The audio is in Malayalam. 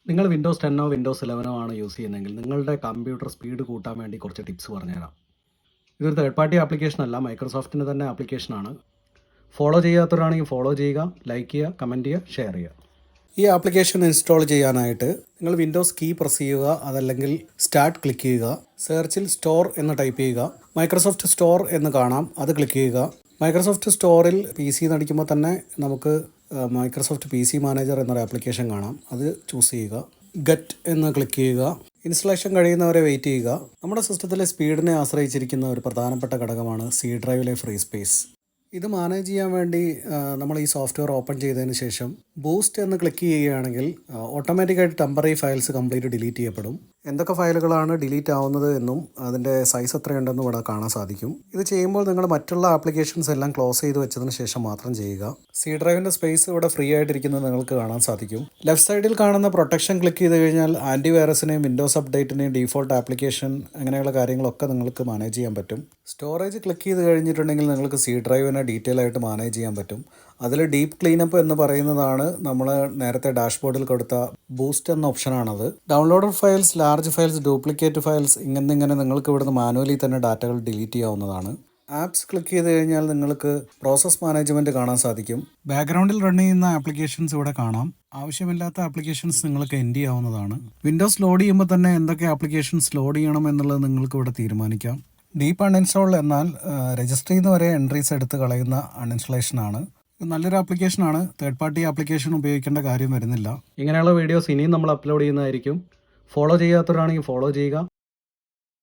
നിങ്ങൾ വിൻഡോസ് 10 വിൻഡോസ് 11 ആണ് യൂസ് ചെയ്യുന്നതെങ്കിൽ നിങ്ങളുടെ കമ്പ്യൂട്ടർ സ്പീഡ് കൂട്ടാൻ വേണ്ടി കുറച്ച് ടിപ്സ് പറഞ്ഞുതരാം. ഇതൊരു തേർഡ് പാർട്ടി ആപ്ലിക്കേഷൻ അല്ല, മൈക്രോസോഫ്റ്റിൻ്റെ തന്നെ ആപ്ലിക്കേഷനാണ്. ഫോളോ ചെയ്യാത്തവരാണെങ്കിൽ ഫോളോ ചെയ്യുക, ലൈക്ക് ചെയ്യുക, കമൻറ്റ് ചെയ്യുക, ഷെയർ ചെയ്യുക. ഈ ആപ്ലിക്കേഷൻ ഇൻസ്റ്റാൾ ചെയ്യാനായിട്ട് നിങ്ങൾ വിൻഡോസ് കീ പ്രസ് ചെയ്യുക, അതല്ലെങ്കിൽ സ്റ്റാർട്ട് ക്ലിക്ക് ചെയ്യുക. സെർച്ചിൽ സ്റ്റോർ എന്ന് ടൈപ്പ് ചെയ്യുക. മൈക്രോസോഫ്റ്റ് സ്റ്റോർ എന്ന് കാണാം, അത് ക്ലിക്ക് ചെയ്യുക. മൈക്രോസോഫ്റ്റ് സ്റ്റോറിൽ PC എന്നടിക്കുമ്പോൾ തന്നെ നമുക്ക് മൈക്രോസോഫ്റ്റ് PC മാനേജർ എന്നൊരു ആപ്ലിക്കേഷൻ കാണാം, അത് ചൂസ് ചെയ്യുക. ഗെറ്റ് എന്ന് ക്ലിക്ക് ചെയ്യുക. ഇൻസ്റ്റലേഷൻ കഴിയുന്നവരെ വെയിറ്റ് ചെയ്യുക. നമ്മുടെ സിസ്റ്റത്തിലെ സ്പീഡിനെ ആശ്രയിച്ചിരിക്കുന്ന ഒരു പ്രധാനപ്പെട്ട ഘടകമാണ് C ഡ്രൈവിലെ ഫ്രീ സ്പേസ്. ഇത് മാനേജ് ചെയ്യാൻ വേണ്ടി നമ്മൾ ഈ സോഫ്റ്റ്വെയർ ഓപ്പൺ ചെയ്തതിന് ശേഷം ബൂസ്റ്റ് എന്ന് ക്ലിക്ക് ചെയ്യുകയാണെങ്കിൽ ഓട്ടോമാറ്റിക്കായിട്ട് ടെമ്പററി ഫയൽസ് കംപ്ലീറ്റ് ഡിലീറ്റ് ചെയ്യപ്പെടും. എന്തൊക്കെ ഫയലുകളാണ് ഡിലീറ്റ് ആവുന്നത് എന്നും അതിൻ്റെ സൈസ് എത്രയുണ്ടെന്നും ഇവിടെ കാണാൻ സാധിക്കും. ഇത് ചെയ്യുമ്പോൾ നിങ്ങൾ മറ്റുള്ള ആപ്ലിക്കേഷൻസ് എല്ലാം ക്ലോസ് ചെയ്ത് വെച്ചതിന് ശേഷം മാത്രം ചെയ്യുക. C ഡ്രൈവിൻ്റെ സ്പേസ് ഇവിടെ ഫ്രീ ആയിട്ടിരിക്കുന്നത് നിങ്ങൾക്ക് കാണാൻ സാധിക്കും. ലെഫ്റ്റ് സൈഡിൽ കാണുന്ന പ്രൊട്ടക്ഷൻ ക്ലിക്ക് ചെയ്ത് കഴിഞ്ഞാൽ ആൻറ്റിവൈറസിനെയും വിൻഡോസ് അപ്ഡേറ്റിനെയും ഡീഫോൾട്ട് ആപ്ലിക്കേഷൻ അങ്ങനെയുള്ള കാര്യങ്ങളൊക്കെ നിങ്ങൾക്ക് മാനേജ് ചെയ്യാൻ പറ്റും. സ്റ്റോറേജ് ക്ലിക്ക് ചെയ്ത് കഴിഞ്ഞിട്ടുണ്ടെങ്കിൽ നിങ്ങൾക്ക് C ഡ്രൈവിനെ ഡീറ്റെയിൽ ആയിട്ട് മാനേജ് ചെയ്യാൻ പറ്റും. അതിൽ ഡീപ്പ് ക്ലീനപ്പ് എന്ന് പറയുന്നതാണ് നമ്മൾ നേരത്തെ ഡാഷ്ബോർഡിൽ കൊടുത്ത ബൂസ്റ്റ് എന്ന ഓപ്ഷനാണത്. Downloaded files, large files, duplicate files ഇങ്ങനെ നിങ്ങൾക്ക് ഇവിടുന്ന് മാനുവലി തന്നെ ഡാറ്റകൾ ഡിലീറ്റ് ചെയ്യാവുന്നതാണ്. ആപ്സ് ക്ലിക്ക് ചെയ്ത് കഴിഞ്ഞാൽ നിങ്ങൾക്ക് പ്രോസസ് മാനേജ്മെൻറ്റ് കാണാൻ സാധിക്കും. ബാക്ക്ഗ്രൗണ്ടിൽ റൺ ചെയ്യുന്ന ആപ്ലിക്കേഷൻസ് ഇവിടെ കാണാം. ആവശ്യമില്ലാത്ത ആപ്ലിക്കേഷൻസ് നിങ്ങൾക്ക് എൻഡ് ചെയ്യാവുന്നതാണ്. വിൻഡോസ് ലോഡ് ചെയ്യുമ്പോൾ തന്നെ എന്തൊക്കെ ആപ്ലിക്കേഷൻസ് ലോഡ് ചെയ്യണം എന്നുള്ളത് നിങ്ങൾക്ക് ഇവിടെ തീരുമാനിക്കാം. ഡീപ്പ് അൺഇൻസ്റ്റാൾ എന്നാൽ രജിസ്റ്റർ ചെയ്യുന്ന വരെ എൻട്രീസ് എടുത്ത് കളയുന്ന അൺഇൻസ്റ്റലേഷനാണ്. ഇത് നല്ലൊരു ആപ്ലിക്കേഷനാണ്. തേർഡ് പാർട്ടി ആപ്ലിക്കേഷൻ ഉപയോഗിക്കേണ്ട കാര്യം വരുന്നില്ല. ഇങ്ങനെയുള്ള വീഡിയോസ് ഇനിയും നമ്മൾ അപ്ലോഡ് ചെയ്യുന്നതായിരിക്കും. ഫോളോ ചെയ്യാത്തവരാണെങ്കിൽ ഫോളോ ചെയ്യുക.